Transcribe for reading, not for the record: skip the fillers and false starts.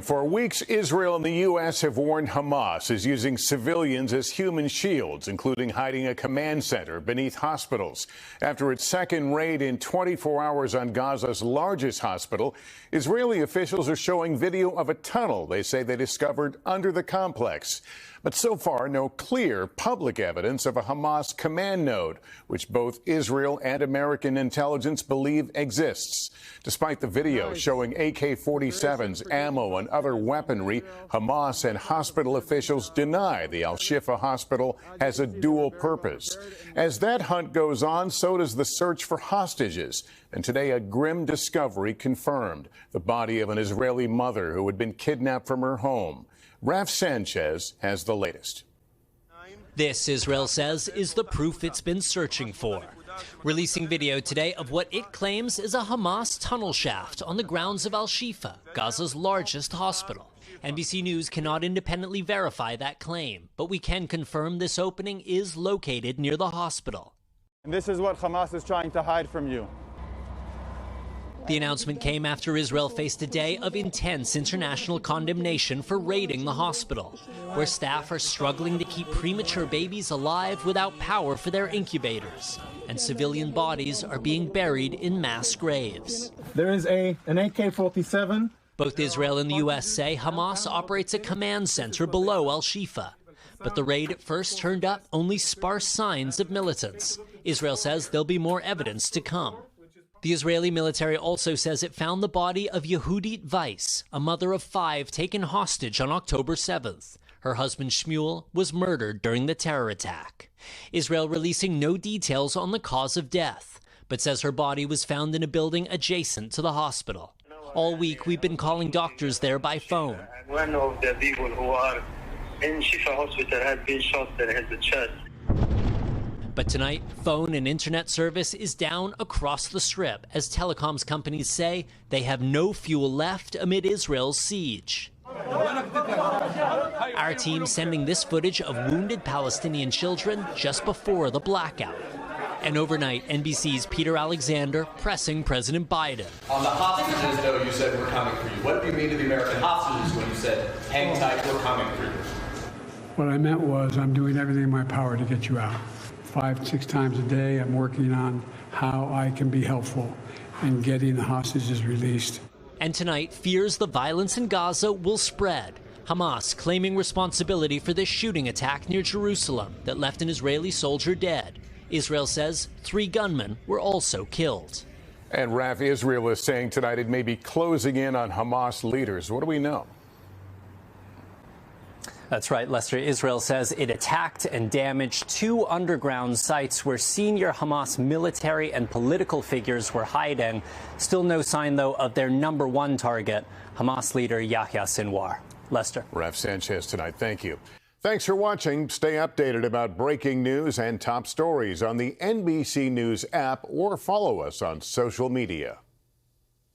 For weeks, Israel and the U.S. have warned Hamas is using civilians as human shields, including hiding a command center beneath hospitals. After its second raid in 24 hours on Gaza's largest hospital, Israeli officials are showing video of a tunnel they say they discovered under the complex. But so far, no clear public evidence of a Hamas command node, which both Israel and American intelligence believe exists. Despite the video showing AK-47s, ammo, and other weaponry, Hamas and hospital officials deny the Al-Shifa hospital has a dual purpose. As that hunt goes on, so does the search for hostages. And today, a grim discovery confirmed the body of an Israeli mother who had been kidnapped from her home. Raf Sanchez has the latest. This, Israel says, is the proof it's been searching for. Releasing video today of what it claims is a Hamas tunnel shaft on the grounds of Al-Shifa, Gaza's largest hospital. NBC News cannot independently verify that claim, but we can confirm this opening is located near the hospital. And this is what Hamas is trying to hide from you. The announcement came after Israel faced a day of intense international condemnation for raiding the hospital, where staff are struggling to keep premature babies alive without power for their incubators, and civilian bodies are being buried in mass graves. There is an AK-47. Both Israel and the U.S. say Hamas operates a command center below Al-Shifa, but the raid at first turned up only sparse signs of militants. Israel says there'll be more evidence to come. The Israeli military also says it found the body of Yehudit Weiss, a mother of 5 taken hostage on October 7th. Her husband Shmuel was murdered during the terror attack. Israel releasing no details on the cause of death, but says her body was found in a building adjacent to the hospital. All week we've been calling doctors there by phone. One of the people who are in Shifa hospital had been shot in the chest. But tonight, phone and internet service is down across the Strip as telecoms companies say they have no fuel left amid Israel's siege. Our team sending this footage of wounded Palestinian children just before the blackout. And overnight, NBC's Peter Alexander pressing President Biden. On the hostages, though, you said we're coming for you. What do you mean to the American hostages when you said, hang tight, we're coming for you? What I meant was I'm doing everything in my power to get you out. 5, 6 times a day, I'm working on how I can be helpful in getting the hostages released. And tonight, fears the violence in Gaza will spread. Hamas claiming responsibility for this shooting attack near Jerusalem that left an Israeli soldier dead. Israel says 3 gunmen were also killed. And Raf, Israel is saying tonight it may be closing in on Hamas leaders. What do we know? That's right, Lester. Israel says it attacked and damaged 2 underground sites where senior Hamas military and political figures were hiding. Still no sign, though, of their #1 target, Hamas leader Yahya Sinwar. Lester. Raf Sanchez tonight. Thank you. Thanks for watching. Stay updated about breaking news and top stories on the NBC News app or follow us on social media.